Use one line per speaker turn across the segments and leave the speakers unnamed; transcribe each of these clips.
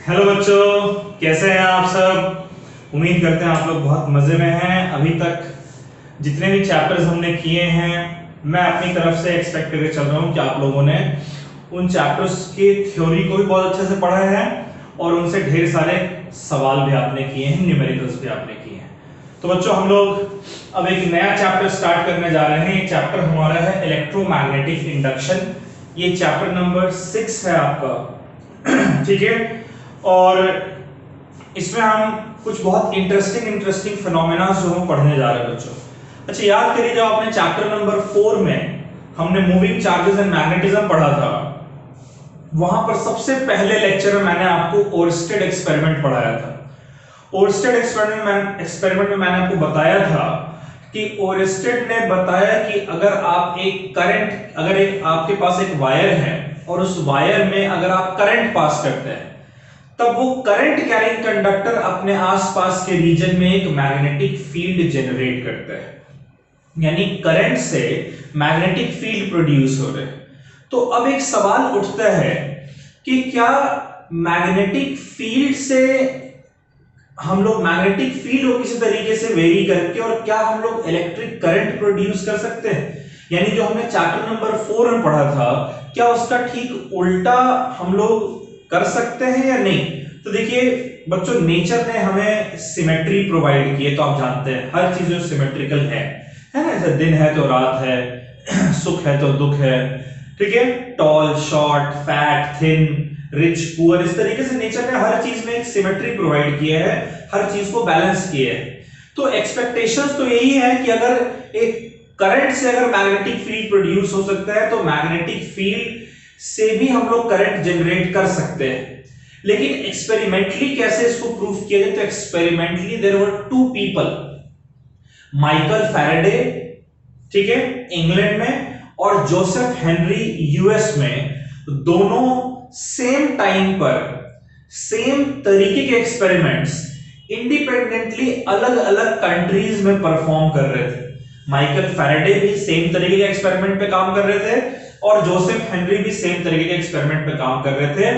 Hello बच्चों, कैसे हैं आप सब। उम्मीद करते हैं आप लोग बहुत मजे में हैं। अभी तक जितने भी चैप्टर्स हमने किए हैं, मैं अपनी तरफ से एक्सपेक्ट करके चल रहा हूं कि आप लोगों ने उन चैप्टर्स की थ्योरी को भी बहुत अच्छे से पढ़ा है और उनसे ढेर सारे सवाल भी आपने किए हैं, न्यूमेरिकल्स भी आपने किए हैं। तो बच्चों, हम लोग अब एक नया चैप्टर स्टार्ट करने जा रहे हैं। ये चैप्टर हमारा है इलेक्ट्रोमैग्नेटिक इंडक्शन। ये चैप्टर नंबर 6 है आपका, ठीक है। और इसमें हम कुछ बहुत इंटरेस्टिंग फिनोमेना जो हम पढ़ने जा रहे हैं बच्चों। अच्छा, याद करिए जब आपने चैप्टर नंबर 4 में हमने मूविंग चार्जेस एंड मैग्नेटिज्म पढ़ा था, वहां पर सबसे पहले लेक्चर में मैंने आपको ओरस्टेड एक्सपेरिमेंट पढ़ाया था। ओरस्टेड एक्सपेरिमेंट में मैंने आपको बताया था कि ओरस्टेड ने बताया कि अगर आपके पास एक वायर है और उस वायर में अगर आप करंट पास करते हैं, तब वो करंट कैरिंग कंडक्टर अपने आसपास के रीजन में एक मैग्नेटिक फील्ड जनरेट करता है, यानी करंट से मैग्नेटिक फील्ड प्रोड्यूस हो रहे हैं। तो अब एक सवाल उठता है कि क्या मैग्नेटिक फील्ड से हम लोग मैग्नेटिक फील्ड को किसी तरीके से वेरी करके और क्या हम लोग इलेक्ट्रिक करंट प्रोड्यूस कर सकते हैं, यानी जो हमने चैप्टर नंबर 4 में पढ़ा था, क्या उसका ठीक उल्टा हम लोग कर सकते हैं या नहीं। तो देखिए बच्चों, नेचर ने हमें सिमेट्री प्रोवाइड की है, तो आप जानते हैं हर चीज जो सिमेट्रिकल है ना। जैसे दिन है तो रात है, सुख है तो दुख है, ठीक है। Tall short, fat thin, rich poor, इस तरीके से नेचर ने हर चीज में एक सिमेट्री प्रोवाइड किया है, हर चीज को बैलेंस किया है। तो एक्सपेक्टेशंस तो यही है कि अगर एक करंट से अगर मैग्नेटिक फील्ड प्रोड्यूस हो सकता है, तो मैग्नेटिक फील्ड से भी हम लोग करंट जनरेट कर सकते हैं। लेकिन एक्सपेरिमेंटली कैसे इसको प्रूव किया जाए, तो experimentally there were two people, Michael Faraday, ठीक है, इंग्लैंड में, और जोसेफ हेनरी यूएस में। दोनों सेम टाइम पर सेम तरीके के एक्सपेरिमेंट्स इंडिपेंडेंटली अलग अलग कंट्रीज में परफॉर्म कर रहे थे। माइकल फैराडे भी सेम तरीके के एक्सपेरिमेंट पे काम कर रहे थे और जोसेफ हेनरी भी सेम तरीके के एक्सपेरिमेंट पे काम कर रहे थे।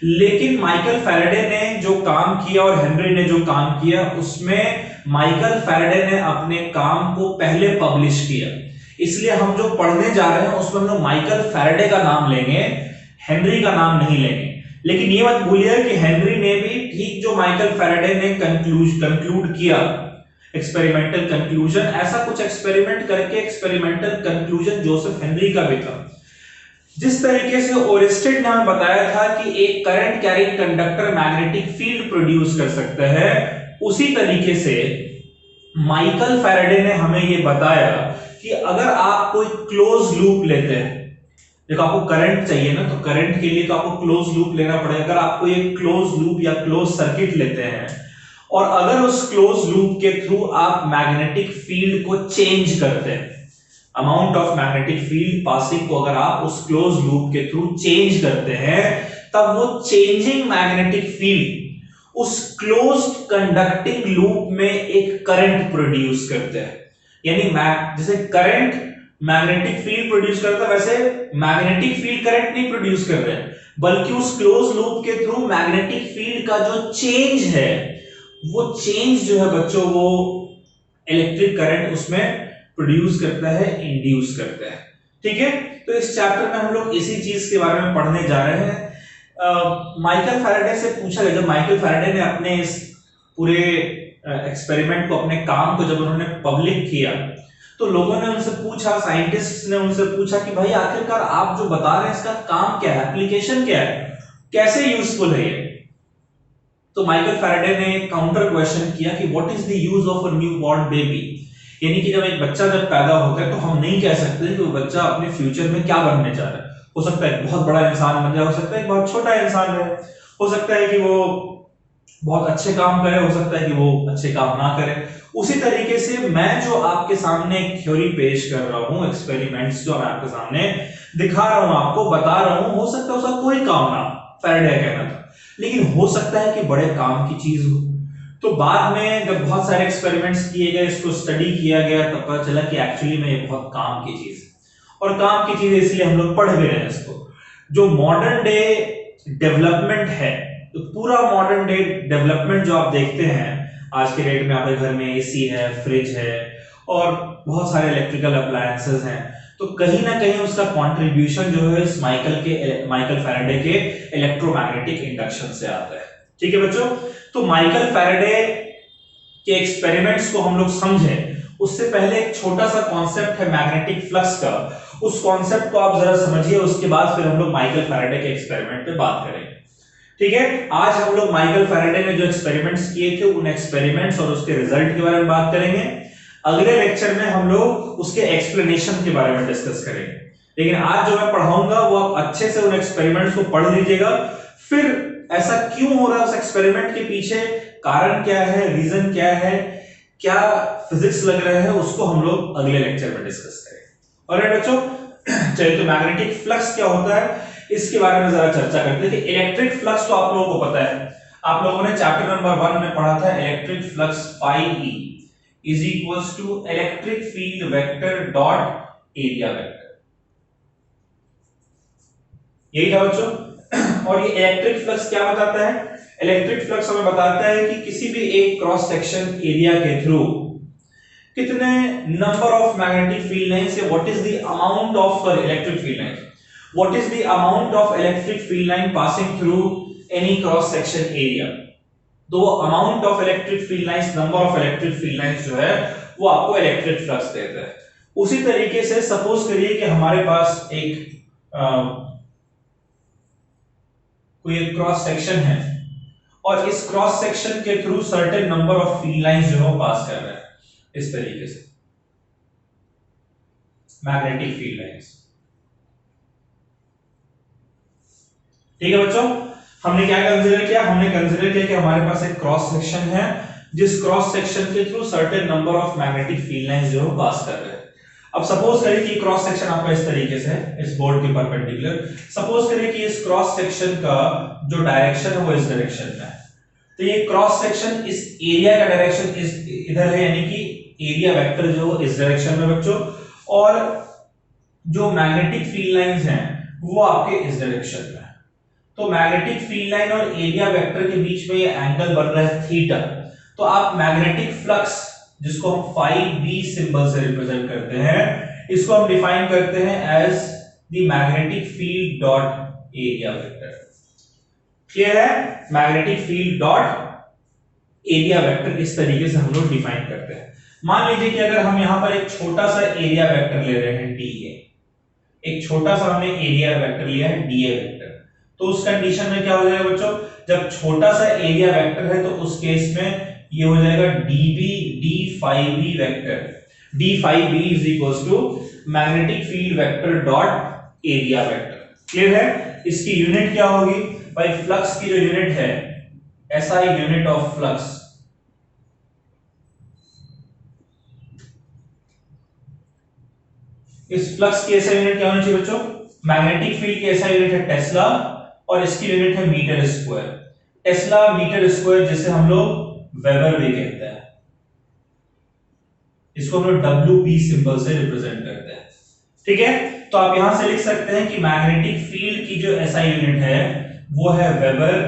लेकिन माइकल फैराडे ने जो काम किया और हेनरी ने जो काम किया, उसमें माइकल फैराडे ने अपने काम को पहले पब्लिश किया। इसलिए हम जो पढ़ने जा रहे हैं उसमें हम लोग माइकल फैराडे का नाम लेंगे, हेनरी का नाम नहीं लेंगे। लेकिन ये मत भूलिए कि हेनरी ने भी ठीक जो माइकल फैराडे ने कंक्लूड किया, एक्सपेरिमेंटल कंक्लूजन, ऐसा कुछ एक्सपेरिमेंट करके एक्सपेरिमेंटल कंक्लूजन जोसेफ हेनरी का भी था। जिस तरीके से ओरस्टेड ने हमें बताया था कि एक current carrying conductor magnetic field produce कर सकता है, उसी तरीके से माइकल फैराडे ने हमें यह बताया कि अगर आप कोई क्लोज लूप लेते हैं, देखो आपको करंट चाहिए ना, तो करंट के लिए तो आपको क्लोज लूप लेना पड़ेगा। अगर आपको एक क्लोज लूप या क्लोज सर्किट लेते हैं और अगर उस क्लोज लूप के थ्रू आप मैग्नेटिक फील्ड को चेंज करते हैं, amount of magnetic field passing को अगर आप उस क्लोज लूप के थ्रू चेंज करते हैं, तब वो चेंजिंग मैग्नेटिक फील्ड उस क्लोज्ड कंडक्टिंग लूप में एक करंट प्रोड्यूस करते हैं। यानी जैसे करंट मैग्नेटिक फील्ड प्रोड्यूस करता है, वैसे मैग्नेटिक फील्ड करंट नहीं प्रोड्यूस कर रहे हैं, बल्कि उस क्लोज लूप के थ्रू मैग्नेटिक फील्ड का जो चेंज है, वो चेंज जो है बच्चों, वो इलेक्ट्रिक करंट उसमें प्रोड्यूस करता है, इंड्यूस करता है, ठीक है। तो इस चैप्टर में हम लोग इसी चीज के बारे में पढ़ने जा रहे हैं। माइकल फैराडे से पूछा गया, जब माइकल फैराडे ने अपने इस पूरे एक्सपेरिमेंट को, अपने काम को जब उन्होंने पब्लिक किया, तो लोगों ने उनसे पूछा, साइंटिस्ट ने उनसे पूछा कि भाई आखिरकार आप जो बता रहे हैं इसका काम क्या है, एप्लीकेशन क्या है, कैसे यूजफुल है ये। तो माइकल फैराडे ने काउंटर क्वेश्चन किया कि what is the use of a new born baby, यानी कि जब एक बच्चा जब पैदा होता है तो हम नहीं कह सकते कि वो बच्चा अपने फ्यूचर में क्या बनने जा रहा है। हो सकता है बहुत बड़ा इंसान बन जाए, हो सकता है एक बहुत छोटा इंसान रहे, हो सकता है कि वो बहुत अच्छे काम करे, हो सकता है कि वो अच्छे काम ना करे। उसी तरीके से मैं जो आपके सामने एक थ्योरी पेश कर रहा हूं, एक्सपेरिमेंट्स जो मैं आपके सामने दिखा रहा हूं, आपको बता रहा हूं, हो सकता है उसका कोई काम ना, फैराडे कहना था, लेकिन हो सकता है कि बड़े काम की चीज हो। तो बाद में जब बहुत सारे एक्सपेरिमेंट्स किए गए, इसको स्टडी किया गया, तब पता चला कि एक्चुअली में ये बहुत काम की चीज है। और काम की चीज इसलिए हम लोग पढ़ भी रहे हैं इसको। जो मॉडर्न डे डेवलपमेंट है तो पूरा मॉडर्न डे डेवलपमेंट जो आप देखते हैं आज के डेट में, आपके घर में एसी है, फ्रिज है और बहुत सारे इलेक्ट्रिकल अप्लायंसेस हैं, तो कहीं ना कहीं उसका कंट्रीब्यूशन जो है इस माइकल फैराडे के इलेक्ट्रोमैग्नेटिक इंडक्शन से आता है। ठीक है बच्चों, तो माइकल फैराडे के एक्सपेरिमेंट्स को हम लोग समझें उससे पहले एक छोटा सा कॉन्सेप्ट है मैग्नेटिक फ्लक्स का, उस कॉन्सेप्ट को आप जरा समझिए, उसके बाद फिर हम लोग माइकल फैराडे के एक्सपेरिमेंट पे बात करेंगे। ठीक है, आज हम लोग माइकल फैराडे ने जो एक्सपेरिमेंट्स किए थे उन एक्सपेरिमेंट्स और उसके रिजल्ट के बारे में बात करेंगे। अगले लेक्चर में हम लोग उसके एक्सप्लेनेशन के बारे में डिस्कस करेंगे, लेकिन आज जो मैं पढ़ाऊंगा वो आप अच्छे से उन एक्सपेरिमेंट्स को पढ़ लीजिएगा, फिर ऐसा क्यों हो रहा है उस एक्सपेरिमेंट के पीछे, कारण क्या है, रीजन क्या है, क्या फिजिक्स लग रहा है, उसको हम लोग अगले लेक्चर में डिस्कस करेंगे। ऑलराइट बच्चों, चलिए तो मैग्नेटिक फ्लक्स क्या होता है इसके बारे में जरा चर्चा करते हैं। कि इलेक्ट्रिक फ्लक्स तो आप लोगों को पता है, आप लोगों ने चैप्टर नंबर 1 में पढ़ा था, electric flux phi E is equals to electric field vector dot area vector, यही था बच्चों। और ये इलेक्ट्रिक फ्लक्स क्या बताता है? इलेक्ट्रिक फ्लक्स हमें बताता है कि किसी भी एक क्रॉस सेक्शन एरिया के थ्रू कितने number of magnetic field lines है, what is the amount of electric field lines, what is the amount of electric field line passing through any cross section area। तो amount of electric field lines, number of electric field lines जो है वो आपको electric flux देता है। उसी तरीके से सपोज करिए कि हमारे पास एक कोई एक क्रॉस सेक्शन है और इस क्रॉस सेक्शन के through certain number of field lines जो है पास कर रहे हैं, इस तरीके से मैग्नेटिक फील्ड लाइंस। ठीक है बच्चों, हमने क्या कंसीडर किया? हमने कंसीडर किया कि हमारे पास एक क्रॉस सेक्शन है जिस क्रॉस सेक्शन के through certain number of magnetic field lines जो पास कर रहे हैं। अब सपोज करिए कि क्रॉस सेक्शन आपका इस तरीके से है, इस बोर्ड के परपेंडिकुलर। सपोज करिए कि इस क्रॉस सेक्शन का जो डायरेक्शन है वो इस डायरेक्शन में है, तो ये क्रॉस सेक्शन इस एरिया का डायरेक्शन इधर है, यानी कि एरिया वेक्टर जो इस डायरेक्शन में बच्चों, और जो मैग्नेटिक फील्ड लाइंस हैं वो आपके इस डायरेक्शन में। तो मैग्नेटिक फील्ड लाइन और एरिया वेक्टर के बीच में ये एंगल बन रहा है थीटा, तो आप मैग्नेटिक फ्लक्स जिसको हम phi b सिंबल से रिप्रेजेंट करते हैं, इसको हम डिफाइन करते हैं as the magnetic field dot area vector. Clear है? Magnetic field dot area vector इस तरीके से हम लोग डिफाइन करते हैं। मान लीजिए कि अगर हम यहां पर एक छोटा सा एरिया वेक्टर ले रहे हैं dA, एक छोटा सा हमने एरिया वेक्टर लिया है dA वेक्टर, तो उस कंडीशन में क्या हो जाएगा बच्चों, जब छोटा सा एरिया वेक्टर है तो उस केस में ये हो जाएगा dB d phi b vector, d phi b is equals to magnetic field vector dot area vector. Clear है? इसकी यूनिट क्या होगी भाई? फ्लक्स की जो यूनिट है SI यूनिट ऑफ फ्लक्स, इस फ्लक्स की SI यूनिट क्या होनी चाहिए बच्चों? मैग्नेटिक फील्ड की SI यूनिट है टेस्ला और इसकी यूनिट है metre square. Tesla metre square जिसे हम लोग वेबर भी कहते हैं, इसको हम लोग WB सिंबल से रिप्रेजेंट करते हैं। ठीक है, तो आप यहां से लिख सकते हैं कि मैग्नेटिक फील्ड की जो SI यूनिट है वो है वेबर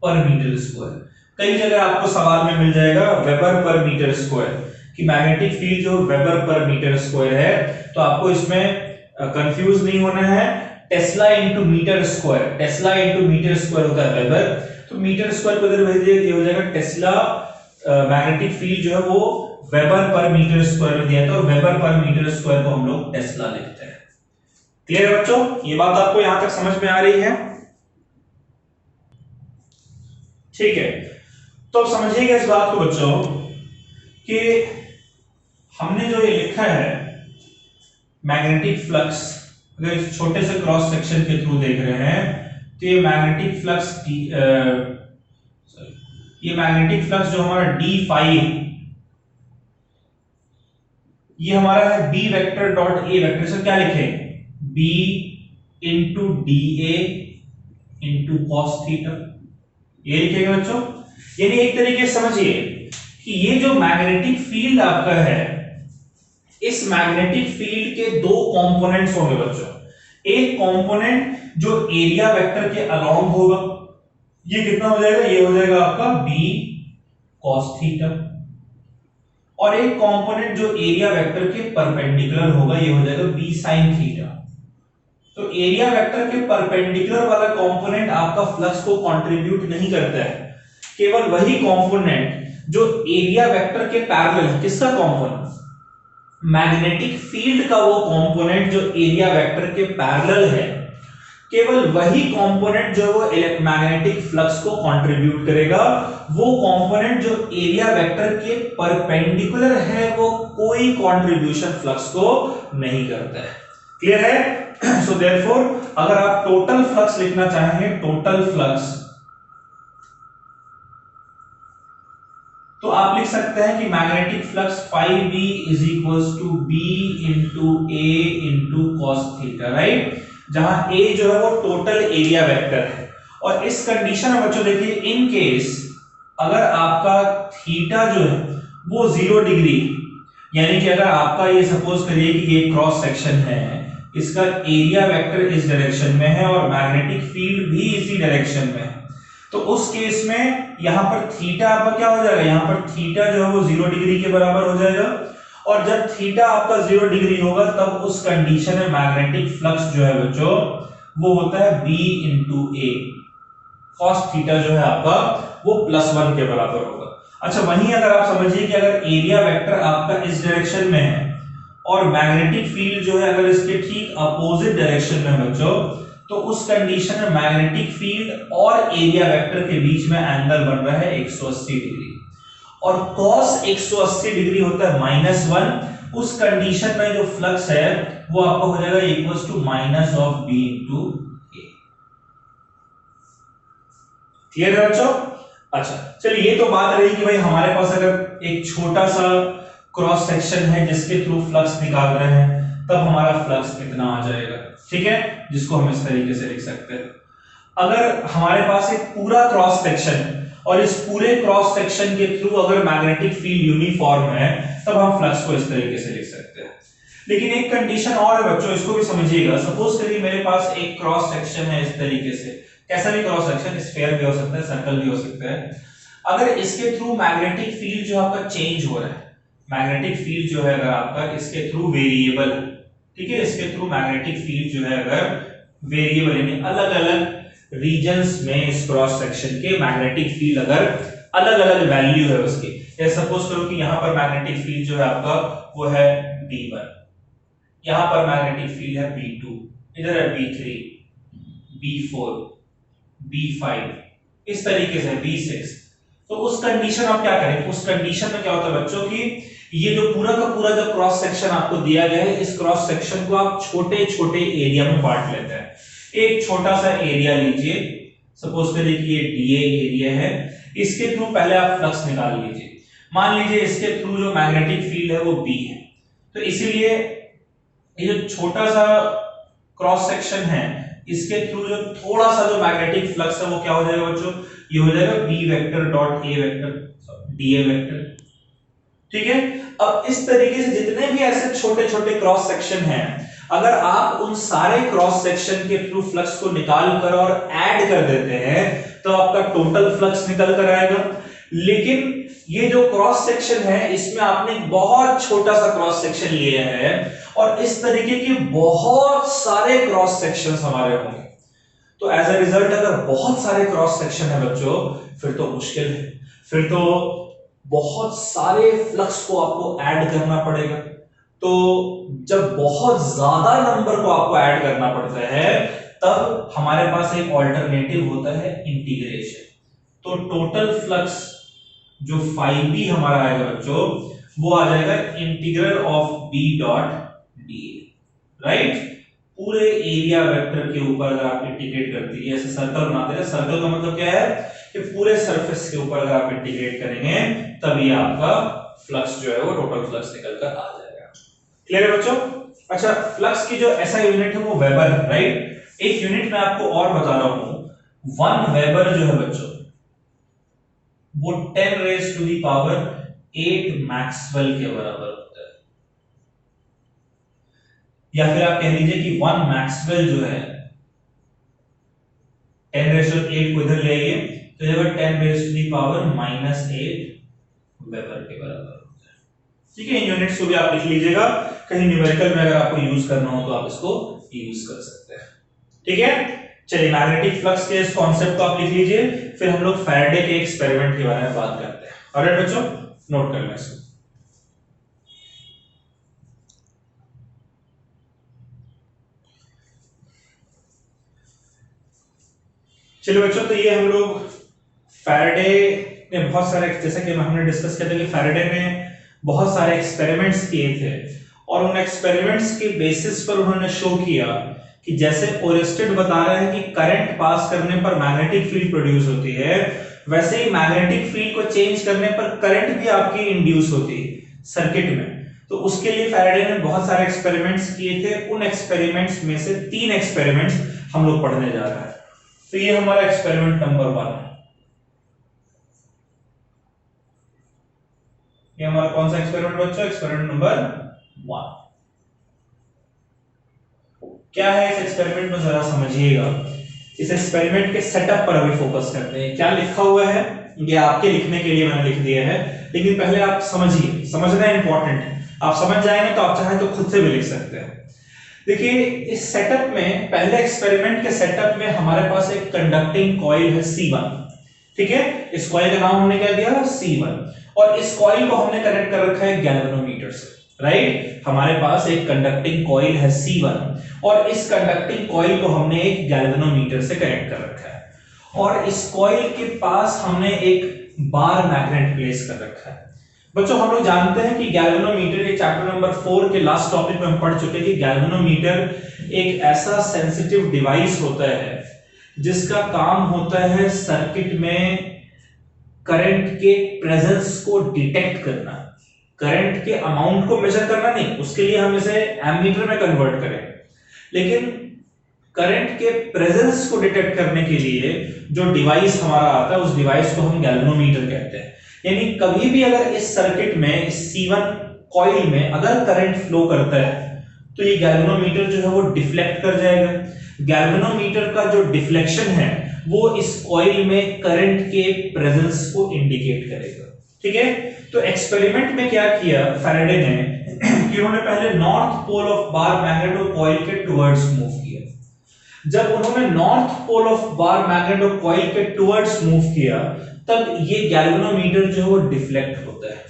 पर मीटर स्क्वायर। कई जगह आपको सवाल में मिल जाएगा वेबर पर मीटर स्क्वायर, कि मैग्नेटिक फील्ड जो वेबर पर मीटर स्क्वायर है, तो आपको इसमें कंफ्यूज नहीं होना है। Tesla into metre square, tesla into metre square होता है वेबर, तो मीटर स्क्वायर को इधर भेज दिए हो जाएगा टेस्ला। मैग्नेटिक फील्ड जो है वो वेबर पर मीटर स्क्वायर में दिया था और वेबर पर मीटर स्क्वायर को हम लोग टेस्ला लिखते हैं। क्लियर है बच्चों? ये बात आपको यहां तक समझ में आ रही है? ठीक है, तो समझिएगा इस बात को बच्चों कि हमने जो ये लिखा है मैग्नेटिक फ्लक्स, अगर इस छोटे से क्रॉस सेक्शन के थ्रू देख रहे हैं तो ये मैग्नेटिक फ्लक्स ये मैग्नेटिक फ्लक्स जो हमारा d phi, ये हमारा है b vector dot a vector से क्या लिखें? b into dA into cos theta, ये लिखेंगे बच्चों। यानी एक तरीके से समझिए कि ये जो मैग्नेटिक फील्ड आपका है, इस मैग्नेटिक फील्ड के दो कंपोनेंट्स होंगे बच्चों। एक कंपोनेंट जो एरिया वेक्टर के अलोंग होगा ये कितना हो जाएगा, ये हो जाएगा आपका b cos थीटा, और एक कंपोनेंट जो एरिया वेक्टर के परपेंडिकुलर होगा ये हो जाएगा b sin थीटा। तो एरिया वेक्टर के परपेंडिकुलर वाला कंपोनेंट आपका फ्लक्स को कंट्रीब्यूट नहीं करता है, केवल वही कंपोनेंट जो एरिया वेक्टर के पैरेलल है। किसका कंपोनेंट? मैग्नेटिक फील्ड का वो कंपोनेंट जो एरिया वेक्टर के पैरेलल है, केवल वही कंपोनेंट जो वो मैग्नेटिक फ्लक्स को कंट्रीब्यूट करेगा। वो कंपोनेंट जो एरिया वेक्टर के परपेंडिकुलर है वो कोई कंट्रीब्यूशन फ्लक्स को नहीं करता है। क्लियर है? सो देयरफॉर अगर आप टोटल फ्लक्स लिखना चाहेंगे, टोटल फ्लक्स, तो आप लिख सकते हैं कि magnetic flux phi b is equals to b into a into cos theta, right? जहां a जो है वो टोटल एरिया वेक्टर है। और इस कंडीशन में बच्चों देखिए, इन केस अगर आपका थीटा जो है वो 0 डिग्री, यानी कि अगर आपका ये सपोज करिए कि ये क्रॉस सेक्शन है, इसका एरिया वेक्टर इस डायरेक्शन में है और मैग्नेटिक फील्ड भी इसी डायरेक्शन में है, तो उस केस में यहां पर थीटा आपका क्या हो जाएगा, यहां पर थीटा जो है वो 0 डिग्री के बराबर हो जाएगा। और जब थीटा आपका 0 डिग्री होगा तब उस कंडीशन में मैग्नेटिक फ्लक्स जो है बच्चों वो होता है b इंटू ए। cos थीटा जो है आपका वो +1 के बराबर होगा। अच्छा, वहीं अगर आप समझिए कि अगर एरिया वेक्टर आपका इस डायरेक्शन में है और मैग्नेटिक फील्ड जो है अगर इसके ठीक अपोजिट डायरेक्शन में है बच्चों, तो उस कंडीशन में मैग्नेटिक फील्ड और एरिया वेक्टर के बीच में एंगल बन रहा है 180 डिग्री, और cos 180 डिग्री होता है -1। उस कंडीशन में जो फ्लक्स है वो आपको हो जाएगा equals to minus of b into A. Clear है बच्चों? अच्छा चलिए, ये तो बात रही कि भाई हमारे पास अगर एक छोटा सा क्रॉस सेक्शन है जिसके थ्रू फ्लक्स निकाल रहे हैं तब हमारा फ्लक्स कितना आ जाएगा, ठीक है, जिसको हम इस तरीके से लिख सकते हैं। अगर हमारे पास एक पूरा क्रॉस सेक्शन और इस पूरे क्रॉस सेक्शन के थ्रू अगर मैग्नेटिक फील्ड यूनिफॉर्म है तब हम फ्लक्स को इस तरीके से लिख सकते हैं। लेकिन एक कंडीशन और है बच्चों, इसको भी समझिएगा। सपोज करिए मेरे पास एक क्रॉस सेक्शन है इस तरीके से, कैसा भी क्रॉस सेक्शन, स्फीयर भी हो सकता है, सर्कल भी हो सकता है। अगर इसके थ्रू मैग्नेटिक फील्ड जो आपका चेंज हो रहा है, मैग्नेटिक फील्ड जो है अगर आपका इसके थ्रू वेरिएबल, ठीक है, इसके थ्रू मैग्नेटिक फील्ड जो है अगर वेरिएबल यानी अलग अलग रीजन्स में इस क्रॉस सेक्शन के मैग्नेटिक फील्ड अगर अलग अलग वैल्यू है उसकी, जैसे सपोज करो कि यहां पर मैग्नेटिक फील्ड जो है आपका वो है B1, यहां पर मैग्नेटिक फील्ड है B2, इधर है B3, B4, B5, इस तरीके से B6। तो उस कंडीशन आप क्या करेंगे, उस कंडीशन में क्या होता है बच्चों की ये जो पूरा का पूरा जो क्रॉस सेक्शन आपको दिया गया है, इस क्रॉस सेक्शन को आप छोटे छोटे एरिया में बांट लेते हैं। एक छोटा सा एरिया लीजिए, सपोज करिए कि ये डीए एरिया है, इसके थ्रू पहले आप फ्लक्स निकाल लीजिए। मान लीजिए इसके थ्रू जो मैग्नेटिक फील्ड है वो बी है, तो इसीलिए ये जो छोटा सा क्रॉस सेक्शन है इसके थ्रू जो थोड़ा सा जो मैग्नेटिक फ्लक्स है वो क्या हो जाएगा बच्चों, ये हो जाएगा B vector dot A vector dA vector, ठीक है। अब इस तरीके से जितने भी ऐसे छोटे छोटे क्रॉस सेक्शन हैं, अगर आप उन सारे क्रॉस सेक्शन के थ्रू फ्लक्स को निकाल कर और ऐड कर देते हैं तो आपका टोटल फ्लक्स निकल कर आएगा। लेकिन ये जो क्रॉस सेक्शन है इसमें आपने बहुत छोटा सा क्रॉस सेक्शन लिया है और इस तरीके के बहुत सारे क्रॉस सेक्शंस हमारे होंगे, तो एज अ रिजल्ट अगर बहुत सारे क्रॉस सेक्शन है बच्चों फिर तो मुश्किल है, फिर तो बहुत सारे फ्लक्स को आपको ऐड करना पड़ेगा। तो जब बहुत ज्यादा नंबर को आपको ऐड करना पड़ता है तब हमारे पास एक ऑल्टरनेटिव होता है इंटीग्रेशन। तो टोटल फ्लक्स जो phi b हमारा आएगा बच्चों वो आ जाएगा integral of b dot D, right. पूरे एरिया वेक्टर के ऊपर अगर आप इंटीग्रेट कर दीजिए, ऐसे सर्कल बनाते हैं, सर्कल का मतलब क्या है कि पूरे सरफेस के ऊपर अगर आप इंटीग्रेट करेंगे तभी आपका फ्लक्स जो है वो टोटल फ्लक्स निकल कर आ जाएगा। क्लियर है बच्चों? अच्छा, फ्लक्स की जो ऐसा यूनिट है वो वेबर है, राइट। एक यूनिट मैं आपको और बता रहा हूं, 1 वेबर जो है बच्चों वो 10 raise to the power 8 Maxwell के बराबर होता है, या फिर आप कह लीजिए कि 1 मैक्सवेल जो है 10⁻8 को इधर ले आइए तो ये 10⁻⁻8 वेबर के बराबर होता है। ठीक है, इन यूनिट्स को भी आप लिख लीजिएगा, कहीं न्यूमेरिकल में अगर आपको यूज करना हो तो आप इसको यूज कर सकते हैं। ठीक है, चलिए मैग्नेटिक फ्लक्स के इस कॉन्सेप्ट को आप लिख लीजिए, फिर हम लोग फैराडे के एक्सपेरिमेंट के बारे में बात करते हैं। ऑलराइट बच्चों, नोट कर लें इसको। चलिए बच्चों, तो ये हम लोग फैराडे ने बहुत सारे, जैसा कि हमने डिस्कस किया था कि फैराडे ने बहुत सारे एक्सपेरिमेंट्स किए थे और उन एक्सपेरिमेंट्स के बेसिस पर उन्होंने शो किया कि जैसे ओरेस्टेड बता रहे हैं कि करंट पास करने पर मैग्नेटिक फील्ड प्रोड्यूस होती है, वैसे ही मैग्नेटिक फील्ड को चेंज करने पर करंट भी आपकी इंड्यूस होती है सर्किट में। तो उसके लिए फैराडे ने बहुत सारे एक्सपेरिमेंट्स किए थे। उन एक्सपेरिमेंट्स में से 3 एक्सपेरिमेंट्स हम लोग पढ़ने जा रहे हैं। तो ये हमारा एक्सपेरिमेंट नंबर 1 है। ये हमारा कौन सा एक्सपेरिमेंट बच्चों? Experiment number 1। क्या है इस एक्सपेरिमेंट में, जरा समझिएगा। इस एक्सपेरिमेंट के सेटअप पर अभी फोकस करते हैं। क्या लिखा हुआ है ये आपके लिखने के लिए मैंने लिख दिया है, लेकिन पहले आप समझिए, समझना इंपॉर्टेंट है। आप समझ जाएंगे तो आप चाहे तो खुद से भी लिख सकते हैं। देखिए, इस सेटअप में, पहले एक्सपेरिमेंट के सेटअप में हमारे पास एक कंडक्टिंग कॉइल है C1। ठीक है, इस कॉइल का नाम हमने क्या दिया? C1। और इस कॉइल को हमने कनेक्ट कर रखा है गैल्वेनोमीटर से। राइट, हमारे पास एक कंडक्टिंग कॉइल है C1 और इस कंडक्टिंग कॉइल को हमने एक गैल्वेनोमीटर से कनेक्ट कर रखा है और इस कॉइल के पास हमने एक बार मैग्नेट प्लेस कर रखा है। बच्चों, हम लोग जानते हैं कि गैल्वेनोमीटर, ये चैप्टर नंबर 4 के लास्ट टॉपिक में हम पढ़ चुके हैं कि गैल्वेनोमीटर एक ऐसा सेंसिटिव डिवाइस होता है जिसका काम होता है सर्किट में करंट के प्रेजेंस को डिटेक्ट करना, करंट के अमाउंट को मेजर करना नहीं, उसके लिए हम इसे एमीटर में कन्वर्ट करें, लेकिन करंट के प्रेजेंस को डिटेक्ट करने के लिए जो डिवाइस हमारा आता है उस डिवाइस को हम गैल्वेनोमीटर कहते हैं। यानी कभी भी अगर इस सर्किट में, इस C1 कॉइल में अगर करंट फ्लो करता है तो ये गैल्वेनोमीटर जो है वो डिफ्लेक्ट कर जाएगा। गैल्वेनोमीटर का जो डिफ्लेक्शन है वो इस कॉइल में करंट के प्रेजेंस को इंडिकेट करेगा। ठीक है, तो एक्सपेरिमेंट में क्या किया फैराडे ने कि उन्होंने पहले north pole of bar magnet और कॉइल के टुवर्ड्स मूव किया। जब उन्होंने north pole of bar magnet और कॉइल के टुवर्ड्स मूव किया तब ये गैल्वेनोमीटर जो है वो डिफ्लेक्ट होता है।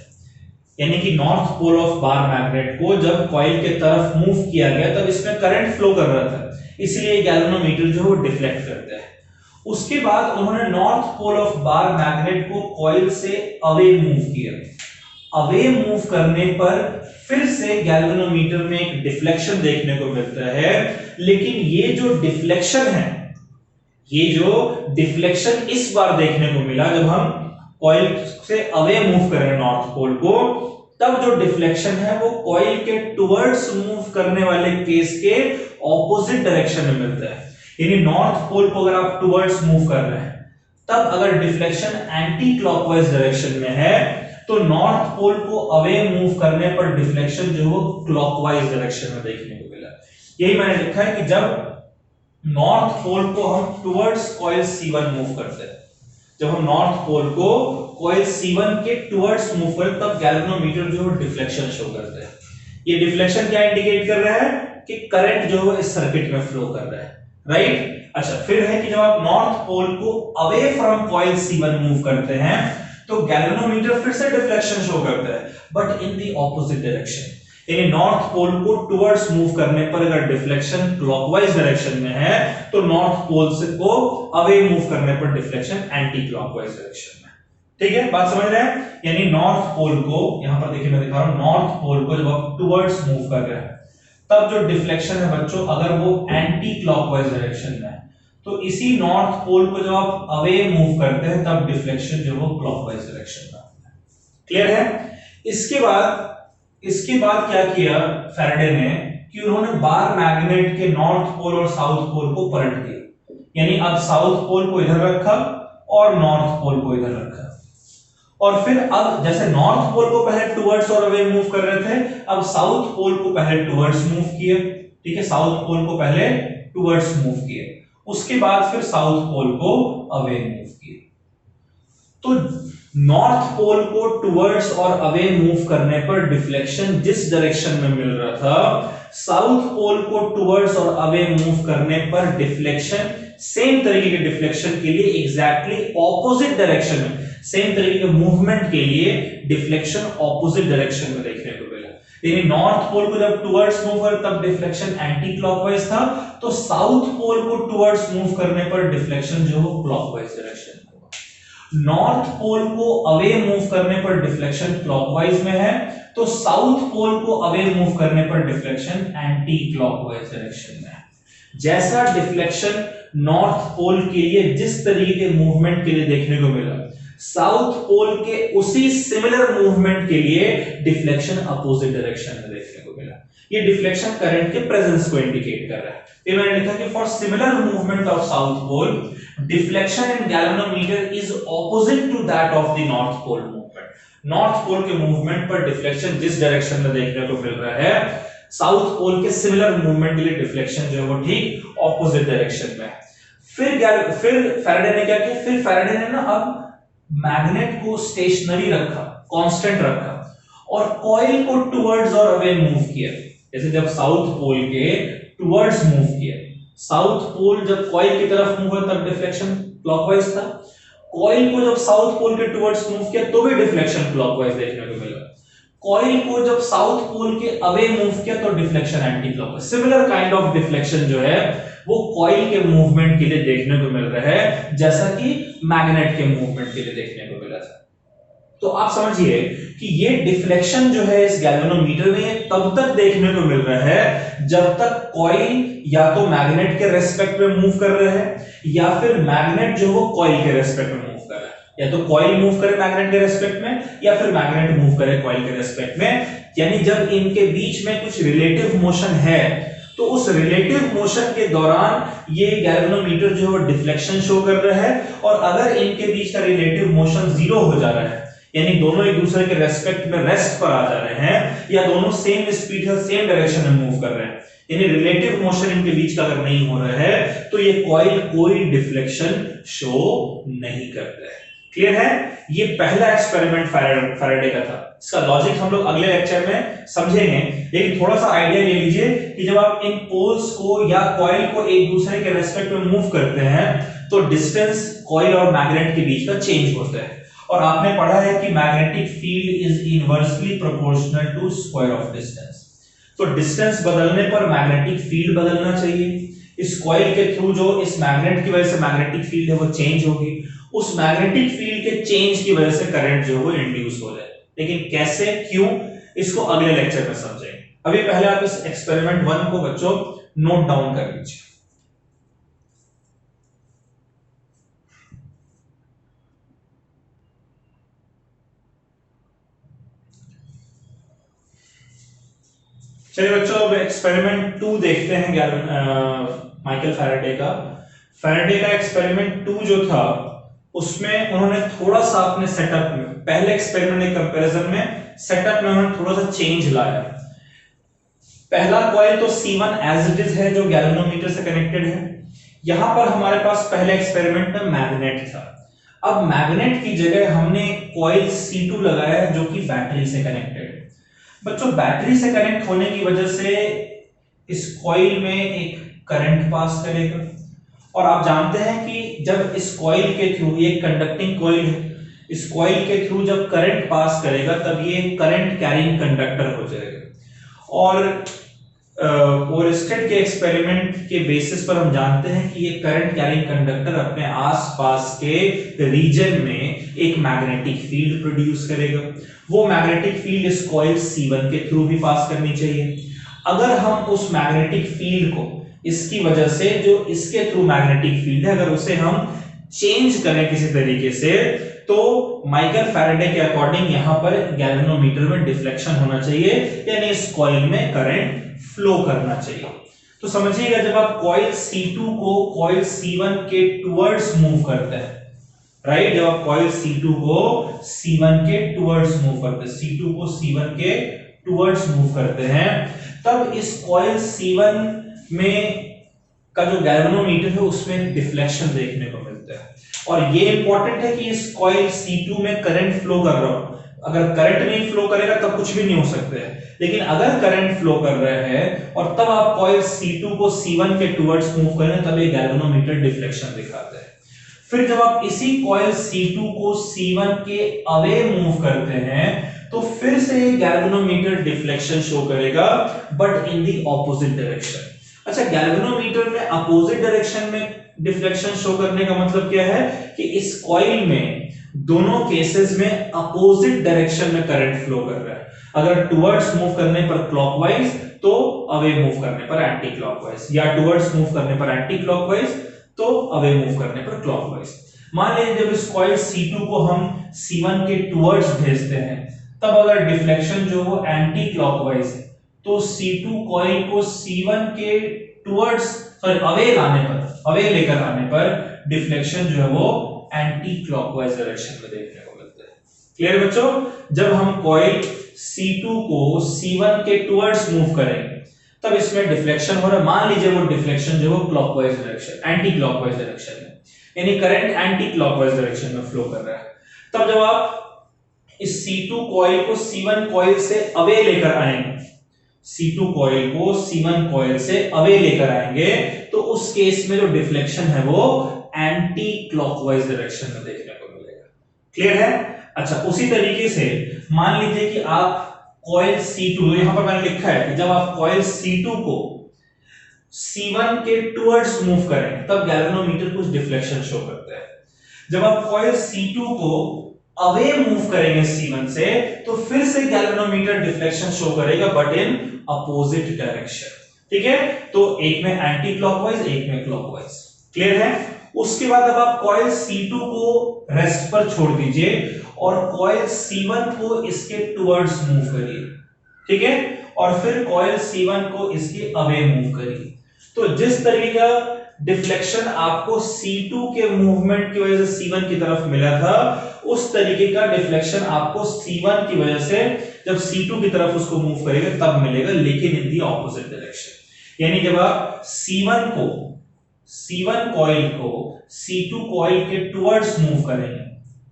यानी कि north pole of bar magnet को जब कॉइल के तरफ मूव किया गया तब इसमें करंट फ्लो कर रहा था, इसलिए गैल्वेनोमीटर जो है वो डिफ्लेक्ट करता है। उसके बाद उन्होंने north pole of bar magnet को कॉइल से अवे मूव किया। अवे मूव करने पर फिर से गैल्वेनोमीटर में एक डिफ्लेक्शन देखने को मिलता है, लेकिन ये जो डिफ्लेक्शन है, ये जो डिफ्लेक्शन इस बार देखने को मिला जब हम कॉइल से अवे मूव कर रहे हैं नॉर्थ पोल को, तब जो डिफ्लेक्शन है वो कॉइल के टुवर्ड्स मूव करने वाले केस के ऑपोजिट डायरेक्शन में मिलता है। यानी नॉर्थ पोल को अगर आप टुवर्ड्स मूव कर रहे हैं तब अगर डिफ्लेक्शन एंटी क्लॉकवाइज डायरेक्शन में है तो नॉर्थ पोल को अवे मूव करने पर डिफ्लेक्शन जो वो क्लॉकवाइज डायरेक्शन में देखने को मिला। यही मैंने लिखा है कि जब नॉर्थ पोल को हम टुवर्ड्स कॉइल C1 मूव करते हैं, जब हम नॉर्थ पोल को कॉइल C1 के टुवर्ड्स मूव करते तब गैल्वेनोमीटर जो है डिफ्लेक्शन शो करता है। ये डिफ्लेक्शन क्या इंडिकेट कर रहा है कि करंट जो है इस सर्किट में फ्लो कर रहा है। राइट, अच्छा, फिर है कि जब आप नॉर्थ पोल को away from coil C1 move करते हैं तो गैल्वेनोमीटर फिर से डिफ्लेक्शन शो करता है, but in the opposite direction. यानी नॉर्थ पोल को टुवर्ड्स मूव करने पर अगर डिफ्लेक्शन क्लॉकवाइज डायरेक्शन में है तो नॉर्थ पोल से को अवे मूव करने पर डिफ्लेक्शन एंटी क्लॉकवाइज डायरेक्शन में। ठीक है, बात समझ रहे हैं? यानी नॉर्थ पोल को, यहां पर देखिए मैं दिखा रहा हूं, नॉर्थ पोल को जब आप टुवर्ड्स मूव कर रहे हैं तब जो डिफ्लेक्शन है बच्चों, अगर वो एंटी क्लॉकवाइज डायरेक्शन में है तो इसी नॉर्थ पोल को जब आप अवे मूव करते हैं तब डिफ्लेक्शन जो वो क्लॉकवाइज डायरेक्शन में आता है। क्लियर है? इसके बाद क्या किया फैराडे ने कि उन्होंने बार मैग्नेट के नॉर्थ पोल और साउथ पोल को पलट दिया। यानी अब साउथ पोल को इधर रखा और नॉर्थ पोल को इधर रखा, और फिर अब जैसे नॉर्थ पोल को पहले टुवर्ड्स और अवे मूव कर रहे थे, अब साउथ पोल को पहले टुवर्ड्स मूव किए। ठीक है, साउथ पोल को पहले टुवर्ड्स मूव किए उसके बाद फिर साउथ पोल को अवे मूव किए। तो नॉर्थ पोल को टुवर्ड्स और अवे मूव करने पर डिफ्लेक्शन जिस डायरेक्शन में मिल रहा था, साउथ पोल को टुवर्ड्स और अवे मूव करने पर डिफ्लेक्शन सेम तरीके के डिफ्लेक्शन के लिए एग्जैक्टली ऑपोजिट डायरेक्शन में, सेम तरीके के मूवमेंट के लिए डिफ्लेक्शन ऑपोजिट डायरेक्शन में देखने को मिला। यानी नॉर्थ पोल को जब टुवर्ड्स मूव कर तब डिफ्लेक्शन एंटी क्लॉकवाइज था, तो साउथ पोल को टुवर्ड्स मूव करने पर डिफ्लेक्शन जो है क्लॉकवाइज डायरेक्शन में होगा। नॉर्थ पोल को अवे मूव करने पर डिफ्लेक्शन क्लॉकवाइज में है, तो साउथ पोल को अवे मूव करने पर डिफ्लेक्शन एंटी क्लॉकवाइज डायरेक्शन में है। जैसा डिफ्लेक्शन नॉर्थ पोल के लिए जिस तरीके के मूवमेंट के लिए देखने को मिला, साउथ पोल के उसी सिमिलर मूवमेंट के लिए डिफ्लेक्शन अपोजिट डायरेक्शन में देखने को मिला। ये डिफ्लेक्शन करंट के प्रेजेंस को इंडिकेट कर रहा है। ये मैंने लिखा कि for similar movement of south pole deflection in galvanometer is opposite to that of the north pole movement. North pole के मूवमेंट पर डिफ्लेक्शन जिस डायरेक्शन में देखने को मिल रहा है, साउथ पोल के सिमिलर मूवमेंट के लिए डिफ्लेक्शन जो है वो ठीक ऑपोजिट डायरेक्शन में है। फिर फैराडे ने क्या किया, फिर फैराडे ने ना अब मैग्नेट को स्टेशनरी रखा, कांस्टेंट रखा और कॉइल को टुवर्ड्स और अवे मूव किया। जैसे जब साउथ पोल के टुवर्ड्स मूव किया, साउथ पोल जब कॉइल की तरफ मूव हुआ तब डिफ्लेक्शन क्लॉकवाइज था, कॉइल को जब साउथ पोल के टुवर्ड्स मूव किया तो भी डिफ्लेक्शन क्लॉकवाइज देखने को मिला, कॉइल को जब साउथ पोल के अवे मूव किया तो deflection anti clockwise. Similar kind of deflection जो है वो कॉइल के मूवमेंट के लिए देखने को मिल रहा है, जैसा कि मैग्नेट के मूवमेंट के लिए देखने को मिला था। तो आप समझिए कि ये डिफ्लेक्शन जो है इस गैल्वेनोमीटर में तब तक देखने को मिल रहा है जब तक कॉइल या तो मैग्नेट के रेस्पेक्ट में मूव कर रहा है या फिर मैग्नेट जो वो कॉइल के रेस्पेक्ट में मूव कर रहा है। या तो कॉइल मूव करे मैग्नेट के रेस्पेक्ट में या फिर मैग्नेट मूव करे कॉइल के रेस्पेक्ट में। यानी जब इनके बीच में कुछ रिलेटिव मोशन है तो उस रिलेटिव मोशन के दौरान ये गैल्वेनोमीटर जो है डिफ्लेक्शन शो कर रहा है, और अगर इनके बीच का रिलेटिव मोशन जीरो हो जा रहा है, यानी दोनों एक दूसरे के रेस्पेक्ट में रेस्ट पर आ जा रहे हैं या दोनों सेम स्पीड से सेम डायरेक्शन में मूव कर रहे हैं, यानी रिलेटिव मोशन इनके बीच का अगर नहीं हो रहा है तो ये कॉइल कोई डिफ्लेक्शन शो नहीं करता है। क्लियर है? ये पहला एक्सपेरिमेंट फैराडे का था। इसका लॉजिक हम लोग अगले लेक्चर में समझेंगे, लेकिन थोड़ा सा आइडिया ले लीजिए कि जब आप इन पोल्स को या कॉइल को एक दूसरे के रेस्पेक्ट में मूव करते हैं तो डिस्टेंस कॉइल और मैग्नेट के बीच का चेंज होता है। और आपने पढ़ा है कि magnetic field is inversely proportional to square of distance. तो डिस्टेंस बदलने पर मैग्नेटिक फील्ड बदलना चाहिए। इस कॉइल के थ्रू जो इस मैग्नेट की वजह से मैग्नेटिक फील्ड है वो चेंज होगी, उस मैग्नेटिक फील्ड के चेंज की वजह से करंट जो है वो इंड्यूस हो जाए। लेकिन कैसे, क्यों, इसको अगले लेक्चर में समझेंगे। अभी पहले आप इस एक्सपेरिमेंट 1 को बच्चों नोट डाउन कर लीजिए। चलिए बच्चों अब एक्सपेरिमेंट 2 देखते हैं माइकल फैराडे का। फैराडे का एक्सपेरिमेंट 2 जो था उसमें उन्होंने थोड़ा सा अपने सेटअप में, पहले एक्सपेरिमेंट के कंपैरिजन में सेटअप में उन्होंने थोड़ा सा चेंज लाया। पहला कॉइल तो C1 एज इट इज है जो गैल्वेनोमीटर से कनेक्टेड है। यहां पर हमारे पास पहले एक्सपेरिमेंट में मैग्नेट था। अब मैग्नेट की जगह हमने कॉइल C2 लगाया है जो कि बैटरी से कनेक्टेड है। बच्चों बैटरी से कनेक्ट होने की वजह से इस कॉइल में एक करंट पास करेगा, और आप जानते हैं कि जब इस कॉइल के थ्रू, ये एक कॉइल है, इस कॉइल के थ्रू जब करंट पास करेगा तब ये करंट कैरिंग कंडक्टर हो जाएगा। और ओरेस्टेड के एक्सपेरिमेंट के बेसिस पर हम जानते हैं कि ये करंट कैरिंग कंडक्टर अपने आसपास के रीजन में एक मैग्नेटिक फील्ड प्रोड्यूस करेगा। वो मैग्नेटिक फील्ड इस कॉइल C1 के थ्रू भी पास करनी चाहिए। अगर हम उस मैग्नेटिक फील्ड को, इसकी वजह से जो इसके थ्रू मैग्नेटिक फील्ड है, अगर उसे हम चेंज करें किसी तरीके से, तो माइकल फैराडे के अकॉर्डिंग यहां पर गैल्वेनोमीटर में डिफ्लेक्शन होना चाहिए, यानी इस कॉइल में करंट फ्लो करना चाहिए। तो समझिएगा जब आप कॉइल C2 को कॉइल C1 के टुवर्ड्स मूव करते हैं, राइट, जब आप कॉइल C2 को C1 के टुवर्ड्स मूव करते हैं, C2 को C1 के टुवर्ड्स मूव करते हैं, तब इस कॉइल C1 में का जो गैल्वेनोमीटर है उसमें डिफ्लेक्शन देखने को मिलता है। और ये इंपॉर्टेंट है कि इस कॉइल C2 में करंट फ्लो कर रहा हो, अगर करंट नहीं फ्लो करेगा तब कुछ भी नहीं हो सकता है, लेकिन अगर करंट फ्लो कर रहा है और तब आप कॉइल C2 को C1 के टुवर्ड्स मूव करें तब ये गैल्वेनोमीटर डिफ्लेक्शन दिखाता है। फिर जब आप इसी कॉइल C2 को C1 के अवे मूव करते हैं तो फिर से ये गैल्वेनोमीटर डिफ्लेक्शन शो करेगा, but in the opposite direction. अच्छा, गैल्वेनोमीटर में अपोजिट डायरेक्शन में डिफ्लेक्शन शो करने का मतलब क्या है कि इस कॉइल में दोनों केसेस में अपोजिट डायरेक्शन में करंट फ्लो कर रहा है। अगर टुवर्ड्स मूव करने पर क्लॉकवाइज तो अवे मूव करने पर एंटी क्लॉकवाइज, या टुवर्ड्स मूव करने पर एंटी क्लॉकवाइज तो अवे मूव करने पर क्लॉकवाइज। मान लीजिए जब इस कॉइल C2 को हम C1 के टुवर्ड्स भेजते हैं तब अगर डिफ्लेक्शन जो वो एंटी क्लॉकवाइज है तो C2 कॉइल को C1 के टुवर्ड्स अवे लेकर आने पर डिफ्लेक्शन जो है वो एंटी क्लॉकवाइज डायरेक्शन में देखने को मिलता है। क्लियर बच्चों? जब हम कॉइल C2 को C1 के टुवर्ड्स मूव करेंगे तब इसमें डिफ्लेक्शन हो रहा है। मान लीजिए वो डिफ्लेक्शन जो है clockwise direction, anti clockwise direction में, यानी करंट एंटी क्लॉकवाइज डायरेक्शन में फ्लो कर रहा है। तब जब आप इस C2 कॉइल को C1 कॉइल से अवे लेकर आएंगे, C2 कॉइल को C1 कॉइल से अवे लेकर आएंगे तो उस केस में जो डिफ्लेक्शन है वो एंटी क्लॉकवाइज डायरेक्शन में देखने को मिलेगा। क्लियर है? अच्छा, उसी तरीके से मान लीजिए कि आप कॉइल C2, यहां पर मैंने लिखा है कि जब आप कॉइल C2 को C1 के टुवर्ड्स मूव करें तब गैल्वेनोमीटर कुछ डिफ्लेक्शन शो करता है। जब आप कॉइल C2 को अवे मूव करेंगे C1 से तो फिर से गैल्वेनोमीटर डिफ्लेक्शन शो करेगा, बट इन अपोजिट डायरेक्शन। ठीक है? तो एक में एंटी क्लॉकवाइज, एक में क्लॉकवाइज। क्लियर है? उसके बाद अब आप कॉइल C2 को रेस्ट पर छोड़ दीजिए और कॉइल C1 को इसके टुवर्ड्स मूव करिए। ठीक है? और फिर कॉइल C1 को इसके अवे मूव करिए। तो जिस तरीके का डिफ्लेक्शन आपको C2 के मूवमेंट की वजह से C1 की तरफ मिला था, उस तरीके का डिफ्लेक्शन आपको C1 की वजह से जब C2 की तरफ उसको मूव करेगा तब मिलेगा, लेकिन इन दी ऑपोजिट डायरेक्शन। यानी जब आप C1 कॉइल को C2 कॉइल के टुवर्ड्स मूव करेंगे,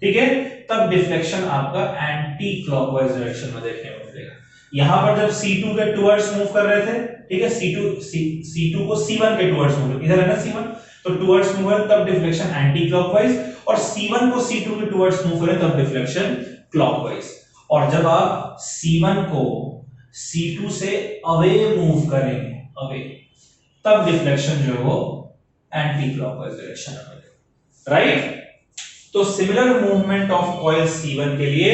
ठीक है, तब डिफ्लेक्शन आपका एंटी क्लॉकवाइज डायरेक्शन में देखने को मिलेगा। यहां पर जब C2 के टुवर्ड्स मूव कर रहे थे, ठीक है, C2 को C1 के टुवर्ड्स मूव, इधर है ना C1, तो टुवर्ड्स मूव है तब डिफ्लेक्शन एंटी क्लॉकवाइज, और C1 को C2 के टुवर्ड्स मूव करें तब डिफ्लेक्शन क्लॉकवाइज। और जब आप C1 को C2 से अवे मूव करेंगे, अवे, तब डिफ्लेक्शन जो है वो एंटी क्लॉकवाइज डायरेक्शन में मिलेगा। राइट? तो similar movement of coil C1 के लिए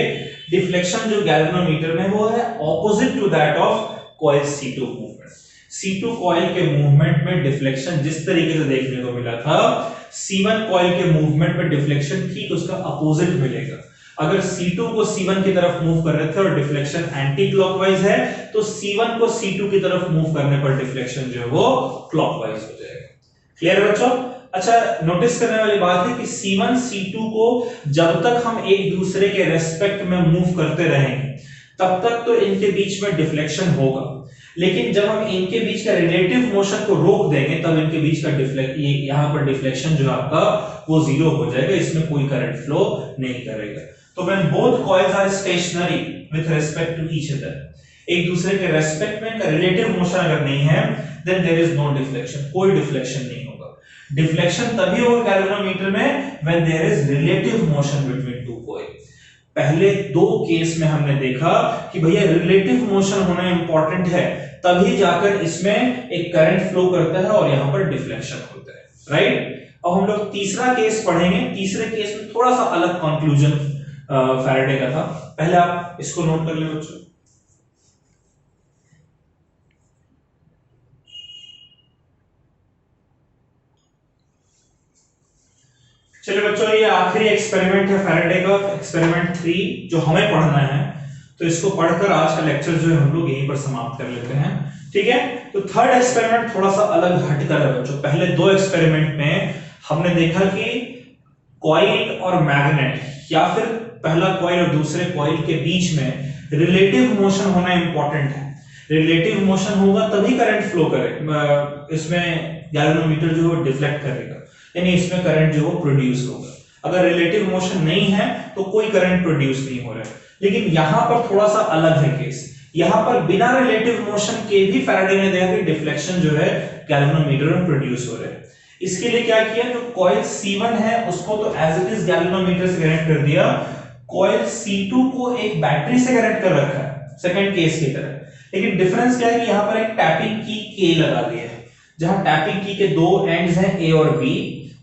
डिफ्लेक्शन जो गैल्वेनोमीटर में वो है opposite to that of coil C2 movement. C2 coil के मूवमेंट में डिफ्लेक्शन जिस तरीके से देखने को मिला था, C1 कॉइल के मूवमेंट में डिफ्लेक्शन ठीक उसका अपोजिट मिलेगा। अगर C2 को C1 की तरफ मूव कर रहे थे और डिफ्लेक्शन एंटी क्लॉकवाइज है, तो C1 को C2 की तरफ मूव करने पर डिफ्लेक्शन जो है वो क्लॉकवाइज हो जाएगा। क्लियर है बच्चों? अच्छा, नोटिस करने वाली बात है कि C1 C2 को जब तक हम एक दूसरे के रेस्पेक्ट में मूव करते रहेंगे तब तक तो इनके बीच में डिफ्लेक्शन होगा, लेकिन जब हम इनके बीच का रिलेटिव मोशन को रोक देंगे तब इनके बीच का यहाँ पर डिफ्लेक्शन जो आपका वो जीरो हो जाएगा, इसमें कोई करंट फ्लो नहीं करेगा। तो when both coils are stationary with respect to each other, एक दूसरे के रेस्पेक्ट में का रिलेटिव मोशन अगर नहीं है, then there is no deflection, कोई डिफ्लेक्शन नहीं होगा। डिफ्लेक्शन तभी होगा गैल्वेनोमीटर में when there is relative motion between two coil. पहले दो केस में हमने देखा कि भैया रिलेटिव मोशन होना इंपॉर्टेंट है, तभी जाकर इसमें एक करंट फ्लो करता है और यहां पर डिफ्लेक्शन होता है। राइट? अब हम लोग तीसरा केस पढ़ेंगे। तीसरे केस में थोड़ा सा अलग कंक्लूजन फैराडे का था। पहले आप इसको नोट कर ले बच्चों। चलिए बच्चों, ये आखिरी एक्सपेरिमेंट है फैराडे का, एक्सपेरिमेंट 3 जो हमें पढ़ना है। तो इसको पढ़कर आज का लेक्चर जो है हम लोग यहीं पर समाप्त कर लेते हैं। ठीक है? तो थर्ड एक्सपेरिमेंट थोड़ा सा अलग हटकर है बच्चों। पहले दो एक्सपेरिमेंट में हमने देखा कि कॉइल और मैग्नेट, या फिर पहला कॉइल और दूसरे कॉइल के बीच में रिलेटिव मोशन होना इंपॉर्टेंट है। रिलेटिव मोशन होगा तभी करंट फ्लो करे, इसमें गैल्वेनोमीटर जो है डिफ्लेक्ट करेगा, यानी इसमें करंट जो है प्रोड्यूस होगा। अगर रिलेटिव मोशन नहीं है तो कोई करंट प्रोड्यूस नहीं हो रहा है। लेकिन यहां पर थोड़ा सा अलग है केस, यहां पर बिना रिलेटिव मोशन के भी फैराडे ने देखा कि डिफ्लेक्शन जो है गैल्वेनोमीटर में प्रोड्यूस हो रहा है। इसके लिए क्या किया, जो कॉइल C1 है उसको तो एज इट इज गैल्वेनोमीटर से कनेक्ट कर दिया, कॉइल C2 को एक बैटरी से कनेक्ट कर रखा है सेकंड केस की तरह। लेकिन डिफरेंस क्या है कि यहां पर एक टैपिंग की K लगा दी है, जहां टैपिंग की के दो एंड्स हैं A और B,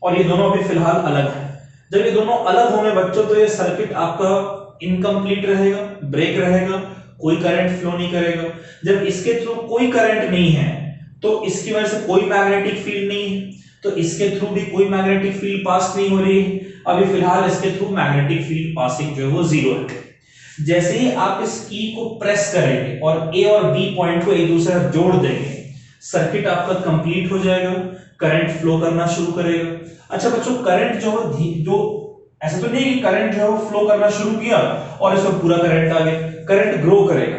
और ये दोनों अभी फिलहाल अलग हैं। जब ये दोनों अलग होंगे बच्चों तो ये सर्किट आपका इनकम्प्लीट रहेगा, ब्रेक रहेगा, कोई करंट फ्लो नहीं करेगा। जब इसके थ्रू कोई करंट नहीं है तो इसकी वजह से कोई मैग्नेटिक फील्ड नहीं है, तो इसके थ्रू भी कोई मैग्नेटिक फील्ड पास नहीं हो रही है। अभी फिलहाल इसके थ्रू मैग्नेटिक फील्ड पासिंग जो है वो जीरो है। जैसे ही आप इस की को प्रेस करेंगे और ए और बी पॉइंट को एक दूसरे से जोड़ देंगे, सर्किट आपका कंप्लीट हो जाएगा, करंट फ्लो करना शुरू करेगा। अच्छा बच्चों, करंट जो ऐसा तो नहीं कि करंट जो है वो फ्लो करना शुरू किया और इसमें पूरा करंट आ गया, करंट ग्रो करेगा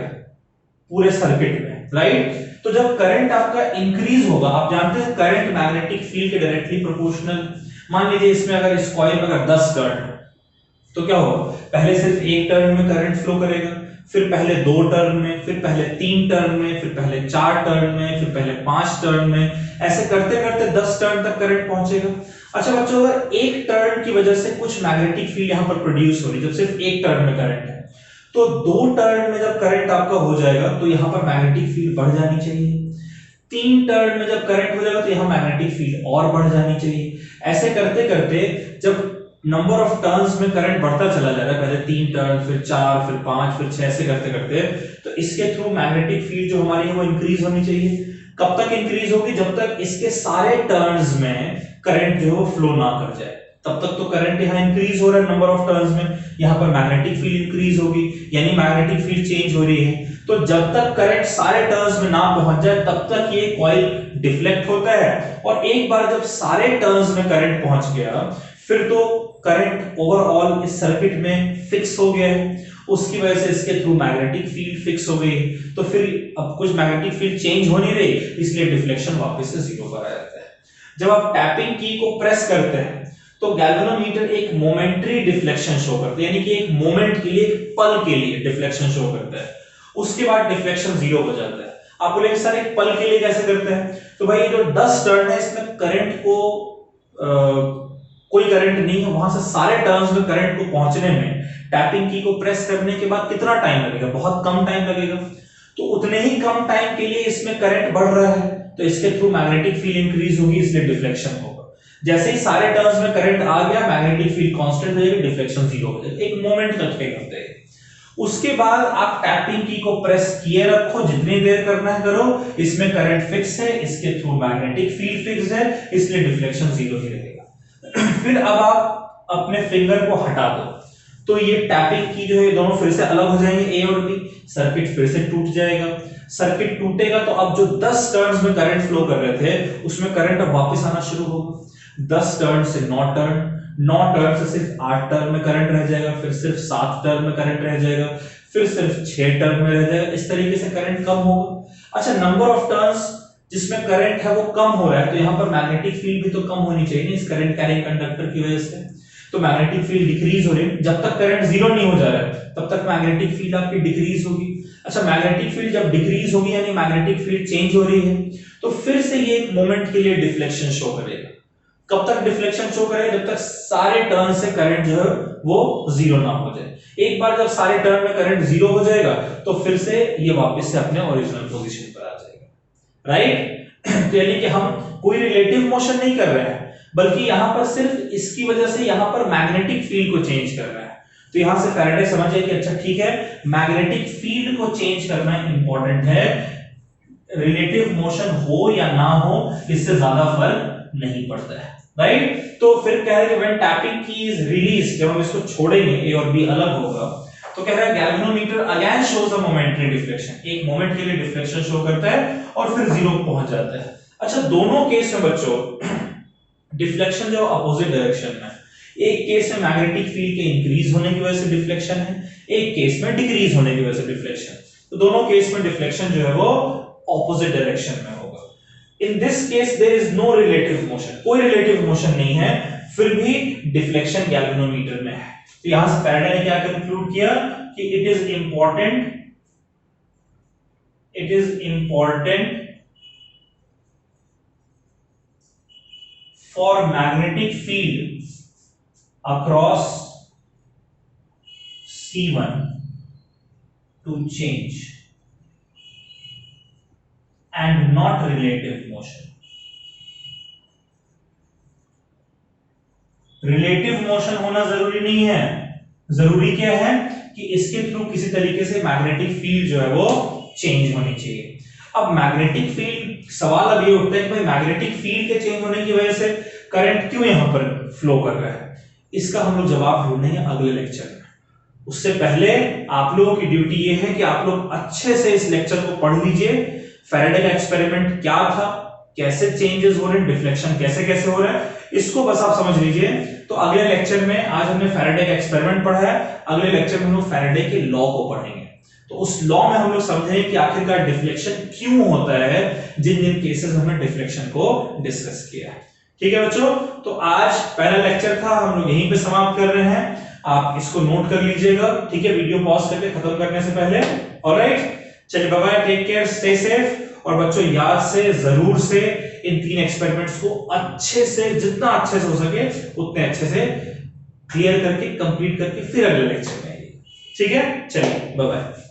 पूरे सर्किट में, राइट। तो जब करंट आपका इंक्रीज होगा, आप जानते हैं करंट मैग्नेटिक फील्ड के डायरेक्टली प्रोपोर्शनल। मान लीजिए इसमें अगर इस कॉइल में अगर 10 टर्न है तो क्या होगा, पहले सिर्फ एक टर्न में करंट फ्लो करेगा, फिर पहले 2 टर्न में, फिर पहले 3 टर्न में, फिर पहले 4 टर्न में, फिर पहले 5 टर्न में, ऐसे करते करते 10 टर्न तक करंट पहुंचेगा। अच्छा बच्चों, अगर एक टर्न की वजह से कुछ मैग्नेटिक फील्ड यहां पर प्रोड्यूस हो रही है, जब सिर्फ एक टर्न में करंट है, तो 2 टर्न में जब करंट आपका हो जाएगा तो यहां पर मैग्नेटिक फील्ड बढ़ जानी चाहिए। 3 टर्न में जब करंट हो जाएगा तो यहां मैग्नेटिक फील्ड और बढ़ जानी चाहिए। ऐसे करते करते जब नंबर ऑफ टर्न्स में करंट बढ़ता चला जा रहा है, पहले 3 टर्न, फिर 4, फिर 5, फिर 6, ऐसे करते करते, तो इसके थ्रू मैग्नेटिक फील्ड जो हमारी है वो इंक्रीज होनी चाहिए। कब तक इंक्रीज होगी, जब तक इसके सारे टर्न्स में करंट जो है फ्लो ना कर जाए, तब तक तो करंट यहाँ इंक्रीज हो रहा है नंबर ऑफ टर्न्स में, यहाँ पर मैग्नेटिक फील्ड इंक्रीज होगी, यानी मैग्नेटिक फील्ड चेंज हो रही है। तो जब तक करंट सारे टर्न्स में ना पहुंच जाए तब तक ये कॉइल डिफ्लेक्ट होता है, और एक बार जब सारे टर्न्स में करंट पहुंच गया फिर तो करंट ओवरऑल इस सर्किट में फिक्स हो गया है, उसकी वजह से इसके थ्रू मैग्नेटिक फील्ड फिक्स हो गई। तो फिर अब कुछ मैग्नेटिक फील्ड चेंज हो नहीं रही, इसलिए डिफ्लेक्शन वापस से जीरो पर आ जाता है। जब आप टैपिंग की को प्रेस करते हैं तो गैल्वेनोमीटर एक मोमेंटरी डिफ्लेक्शन शो करता है, यानी कि एक मोमेंट के लिए, एक पल के लिए डिफ्लेक्शन शो करता है, उसके बाद डिफ्लेक्शन जीरो हो जाता है। आप बोलेंगे सर एक पल के लिए कैसे करते हैं, तो भाई जो 10 टर्न है इसमें करंट को कोई करंट नहीं है, वहां से सारे टर्न्स में करंट को पहुंचने में टैपिंग की को प्रेस करने के बाद कितना टाइम लगेगा, बहुत कम टाइम लगेगा। तो उतने ही कम टाइम के लिए इसमें करंट बढ़ रहा है, तो इसके थ्रू मैग्नेटिक फील्ड इंक्रीज होगी, इसलिए डिफ्लेक्शन होगा। जैसे ही सारे टर्न्स में करंट आ गया, मैग्नेटिक फील्ड कांस्टेंट हो जाएगी, डिफ्लेक्शन जीरो हो जाएगा, एक मोमेंट तक टेक होता है। उसके बाद आप टैपिंग की को प्रेस किए रखो, जितनी देर करना है करो, इसमें करंट फिक्स है, इसके थ्रू मैग्नेटिक फील्ड फिक्स है, इसलिए डिफ्लेक्शन जीरो ही रहेगा। फिर अब आप अपने फिंगर को हटा दो तो ये टैपिंग की जो है दोनों फिर से अलग हो जाएंगे, ए और बी, सर्किट फिर से टूट जाएगा। सर्किट टूटेगा तो अब जो 10 टर्न्स में करंट फ्लो कर रहे थे उसमें करंट अब वापस आना शुरू होगा। 10 टर्न से 9 टर्न, 9 टर्न से सिर्फ 8 टर्न में करंट रह जाएगा, फिर सिर्फ 7 टर्न में करंट रह जाएगा, फिर सिर्फ 6 टर्न में रह जाएगा। इस तरीके से करंट कम होगा। अच्छा, नंबर ऑफ टर्न्स जिसमें करंट है वो कम हो रहा है, तो यहाँ पर मैग्नेटिक फील्ड भी तो कम होनी चाहिए इस करंट कैरिंग कंडक्टर की वजह से, तो मैग्नेटिक फील्ड डिक्रीज हो रही है। जब तक करंट जीरो नहीं हो जा रहा है तब तक मैग्नेटिक फील्ड आपकी डिक्रीज होगी। अच्छा, मैग्नेटिक फील्ड जब डिक्रीज होगी यानी मैग्नेटिक फील्ड चेंज हो रही है, तो फिर से ये एक मोमेंट के लिए डिफ्लेक्शन शो करेगा। कब तक डिफ्लेक्शन शो करेगा, जब तक सारे टर्न से करंट जो है वो जीरो ना हो जाए। एक बार जब सारे टर्न में करंट जीरो हो जाएगा तो फिर से ये वापस से अपने ओरिजिनल पोजीशन पर आ जाएगा, राइट। तो यानी कि हम कोई रिलेटिव मोशन नहीं कर रहे हैं, बल्कि यहां पर सिर्फ इसकी वजह से यहां पर मैग्नेटिक फील्ड को चेंज कर रहा है। तो यहां से फैराडे समझ जाए कि अच्छा ठीक है, मैग्नेटिक फील्ड को चेंज करना इंपॉर्टेंट है, रिलेटिव मोशन हो या ना हो इससे ज्यादा फर्क नहीं पड़ता है, राइट। तो फिर कह रहे हैं व्हेन टैपिंग की इज रिलीज, जब हम इसको छोड़ेंगे ए और बी अलग होगा, तो कह रहा है गैल्वेनोमीटर अगेन शोज अ मोमेंटरी डिफ्लेक्शन, एक मोमेंट के लिए डिफ्लेक्शन शो करता है और फिर जीरो पहुंच जाता है। अच्छा, दोनों केस में बच्चों डिफ्लेक्शन जो अपोजिट डायरेक्शन में, एक केस में मैग्नेटिक फील्ड के इंक्रीज होने की वजह से डिफ्लेक्शन है, एक केस में डिक्रीज होने की वजह से डिफ्लेक्शन। तो दोनों केस में डिफ्लेक्शन जो है वो ऑपोजिट डायरेक्शन में होगा। In this case there is no relative motion, कोई रिलेटिव मोशन नहीं है, फिर भी डिफ्लेक्शन गैल्वेनोमीटर में है। तो यहां से फैराडे ने क्या कंक्लूड किया कि it is important for magnetic field across C1 to change and not relative motion. Relative motion होना जरूरी नहीं है, जरूरी क्या है कि इसके थ्रू किसी तरीके से मैग्नेटिक फील्ड जो है वो चेंज होनी चाहिए। अब मैग्नेटिक फील्ड, सवाल अब ये उठता है कि भाई मैग्नेटिक फील्ड के चेंज होने की वजह से करंट क्यों यहां पर फ्लो कर रहा है, इसका हम लोग जवाब ढूंढेंगे अगले लेक्चर में। उससे पहले आप लोगों की ड्यूटी ये है कि आप लोग अच्छे से इस लेक्चर को पढ़ लीजिए, फैराडे का एक्सपेरिमेंट क्या था, कैसे चेंजेस हो रहे हैं, डिफ्लेक्शन कैसे कैसे हो रहा है, इसको बस आप समझ लीजिए। तो अगले लेक्चर में, आज हमने फैराडे का एक्सपेरिमेंट पढ़ा है, अगले लेक्चर में हम लोग फैराडे के लॉ को पढ़ेंगे। तो उस लॉ में हम लोग समझेंगे कि आखिरकार डिफ्लेक्शन क्यों होता है, जिन जिन केसेस में हमने डिफ्लेक्शन को डिस्कस किया है। ठीक है बच्चों, तो आज पहला लेक्चर था, हम लोग यहीं पे समाप्त कर रहे हैं, आप इसको नोट कर लीजिएगा, ठीक है, वीडियो पॉज करके खत्म करने से पहले। ऑलराइट, चलिए bye bye, take care, stay safe. और बच्चों याद से जरूर से इन 3 एक्सपेरिमेंट्स को अच्छे से, जितना अच्छे से हो सके उतने अच्छे से क्लियर करके, कंप्लीट करके फिर अगले लेक्चर में आइए। ठीक है, चलिए बाय बाय।